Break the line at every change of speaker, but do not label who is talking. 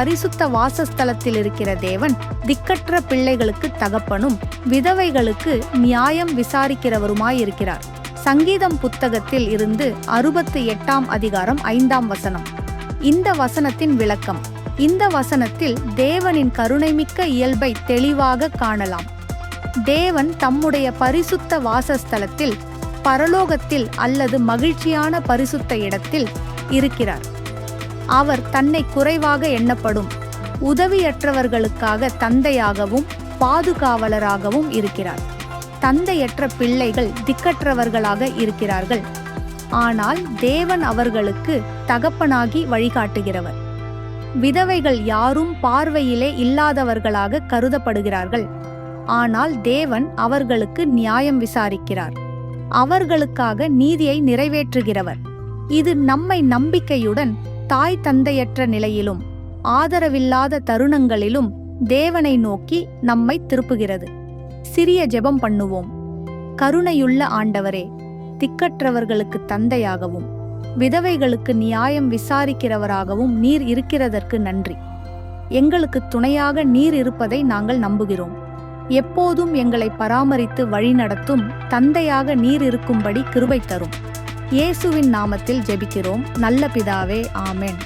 பரிசுத்த வாசஸ்தலத்தில் இருக்கிற தேவன் திக்கற்ற பிள்ளைகளுக்கு தகப்பனும் விதவைகளுக்கு நியாயம் விசாரிக்கிறவருமாயிருக்கிறார். சங்கீதம் புத்தகத்தில் இருந்து 68ஆம் அதிகாரம் 5ஆம் வசனம். இந்த வசனத்தின் விளக்கம். இந்த வசனத்தில் தேவனின் கருணைமிக்க இயல்பை தெளிவாக காணலாம். தேவன் தம்முடைய பரிசுத்த வாசஸ்தலத்தில், பரலோகத்தில் அல்லது மகிழ்ச்சியான பரிசுத்த இடத்தில் இருக்கிறார். அவர் தன்னை குறைவாக எண்ணப்படும் உதவியற்றவர்களுக்காக தந்தையாகவும் பாதுகாவலராகவும் இருக்கிறார். தந்தையற்ற பிள்ளைகள் திக்கற்றவர்களாக இருக்கிறார்கள். ஆனால் தேவன் அவர்களுக்கு தகப்பனாகி வழிகாட்டுகிறவர். விதவைகள் யாரும் பார்வையிலே இல்லாதவர்களாக கருதப்படுகிறார்கள். ஆனால் தேவன் அவர்களுக்கு நியாயம் விசாரிக்கிறார். அவர்களுக்காக நீதியை நிறைவேற்றுகிறவர். இது நம்மை நம்பிக்கையுடன் தாய் தந்தையற்ற நிலையிலும் ஆதரவில்லாத தருணங்களிலும் தேவனை நோக்கி நம்மை திருப்புகிறது. சிறிய ஜெபம் பண்ணுவோம். கருணையுள்ள ஆண்டவரே, திக்கற்றவர்களுக்கு தந்தையாகவும் விதவைகளுக்கு நியாயம் விசாரிக்கிறவராகவும் நீர் இருக்கிறதற்கு நன்றி. எங்களுக்கு துணையாக நீர் இருப்பதை நாங்கள் நம்புகிறோம். எப்போதும் எங்களை பராமரித்து வழிநடத்தும் தந்தையாக நீர் இருக்கும்படி கிருபை தரும். இயேசுவின் நாமத்தில் ஜெபிக்கிறோம் நல்ல பிதாவே, ஆமென்.